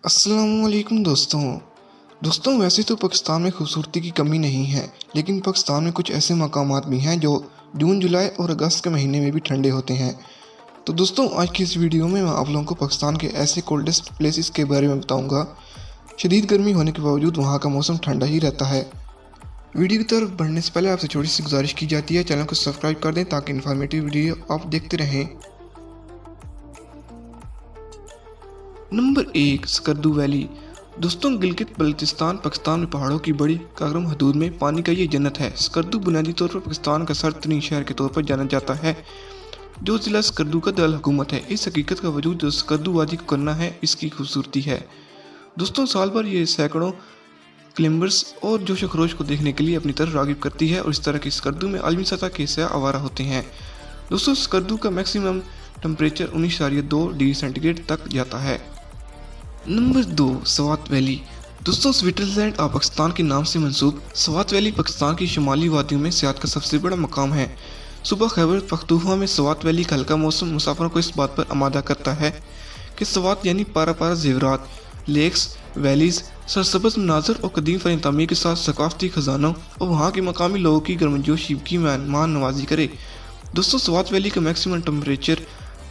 السلام علیکم دوستوں ویسے تو پاکستان میں خوبصورتی کی کمی نہیں ہے، لیکن پاکستان میں کچھ ایسے مقامات بھی ہیں جو جون جولائی اور اگست کے مہینے میں بھی ٹھنڈے ہوتے ہیں۔ تو دوستوں آج کی اس ویڈیو میں آپ لوگوں کو پاکستان کے ایسے کولڈسٹ پلیسز کے بارے میں بتاؤں گا۔ شدید گرمی ہونے کے باوجود وہاں کا موسم ٹھنڈا ہی رہتا ہے۔ ویڈیو کی طرف بڑھنے سے پہلے آپ سے چھوٹی سی گزارش کی جاتی ہے، چینل کو سبسکرائب کر دیں تاکہ انفارمیٹیو ویڈیو آپ دیکھتے رہیں۔ Number 1، Skardu valley. دوستوں گلگت بلتستان پاکستان میں پہاڑوں کی بڑی کاغرم حدود میں پانی کا یہ جنت ہے۔ سکردو بنیادی طور پر پاکستان کا سرد ترین شہر کے طور پر جانا جاتا ہے، جو ضلع سکردو کا دارالحکومت ہے۔ اس حقیقت کا وجود جو سکردو وادی کو کرنا ہے اس کی خوبصورتی ہے۔ دوستوں سال بھر یہ سینکڑوں کلائمبرز اور جوش و خروش کو دیکھنے کے لیے اپنی طرف راغب کرتی ہے، اور اس طرح کی سکردو میں عالمی سطح کے سیاح آوارہ ہوتے ہیں۔ دوستوں سکردو کا maximum temperature 19.2 degree centigrade تک جاتا ہے۔ Number 2، Swat valley. دوستوں سوئٹزرلینڈ پاکستان کے نام سے منسوب سوات ویلی پاکستان کی شمالی وادیوں میں سیاحت کا سب سے بڑا مقام ہے۔ صوبہ خیبر پختونخوا میں سوات ویلی کا ہلکا موسم مسافروں کو اس بات پر آمادہ کرتا ہے کہ سوات یعنی پارا پارا زیورات، لیکس، ویلیز، سرسبز مناظر اور قدیم فن تعمیر کے ساتھ ثقافتی خزانوں اور وہاں کے مقامی لوگوں کی گرمجوش کی مہمان نوازی کرے۔ دوستوں سوات ویلی کا maximum temperature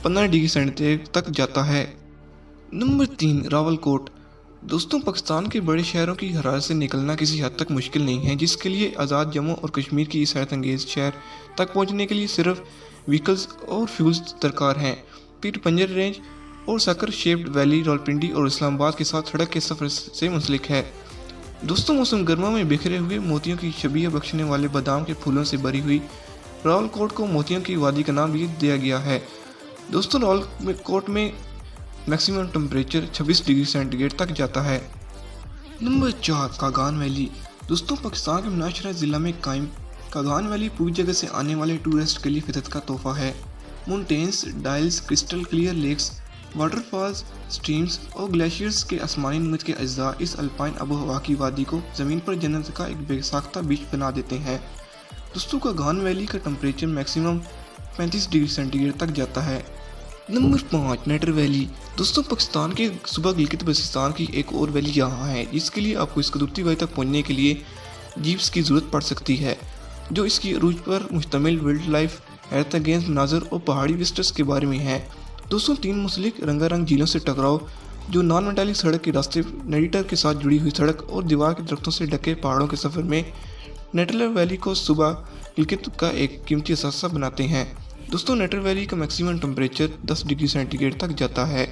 15 degree centigrade تک جاتا ہے۔ نمبر 3، راولکوٹ۔ دوستوں پاکستان کے بڑے شہروں کی حرارت سے نکلنا کسی حد تک مشکل نہیں ہے، جس کے لیے آزاد جموں اور کشمیر کی اس حیرت انگیز شہر تک پہنچنے کے لیے صرف وہیکلز اور فیولز درکار ہیں۔ پیر پنجر رینج اور سکر شیپڈ ویلی راولپنڈی اور اسلام آباد کے ساتھ سڑک کے سفر سے منسلک ہے۔ دوستوں موسم گرما میں بکھرے ہوئے موتیوں کی شبیہ بخشنے والے بادام کے پھولوں سے بھری ہوئی راولکوٹ کو موتیوں کی وادی کا نام بھی دیا گیا ہے۔ دوستوں راولکوٹ میں maximum temperature 26 degree centigrade تک جاتا ہے۔ Number 4، Kaghan valley. دوستوں پاکستان کے مناشرہ ضلع میں قائم کاغان ویلی پوری جگہ سے آنے والے ٹورسٹ کے لیے فطرت کا تحفہ ہے۔ Mountains, dales, crystal clear lakes, waterfalls, streams اور گلیشیئرز کے آسمانی نمت کے اجزاء اس الپائن آب و ہوا کی وادی کو زمین پر جنت کا ایک بے ساختہ بیچ بنا دیتے ہیں۔ دوستوں کاغان ویلی کا temperature maximum 35 degree centigrade تک جاتا ہے۔ نمبر 5، نیٹر ویلی۔ دوستوں پاکستان کے صوبہ گلگت بلتستان کی ایک اور ویلی یہاں ہے، جس کے لیے آپ کو اس قدرتی وادی تک پہنچنے کے لیے جیپس کی ضرورت پڑ سکتی ہے، جو اس کی عروج پر مشتمل وائلڈ لائف، حیرت انگیز مناظر اور پہاڑی وزٹرز کے بارے میں ہے۔ دوستوں 3 منسلک رنگا رنگ جھیلوں سے ٹکراؤ، جو نان میٹالک سڑک کے راستے نیریٹر کے ساتھ جڑی ہوئی سڑک اور دیوار کے درختوں سے ڈھکے پہاڑوں کے سفر میں نیٹر ویلی کو صوبہ گلگت کا ایک قیمتی اثاثہ بناتے ہیں۔ دوستوں نیٹر ویلی کا maximum temperature 10 degree centigrade تک جاتا ہے۔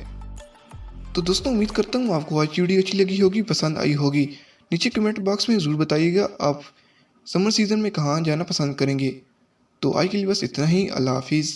تو دوستوں امید کرتا ہوں آپ کو آج کی ویڈیو اچھی لگی ہوگی، پسند آئی ہوگی۔ نیچے کمنٹ باکس میں ضرور بتائیے گا آپ سمر سیزن میں کہاں جانا پسند کریں گے۔ تو آج کے لیے بس اتنا ہی، اللہ حافظ۔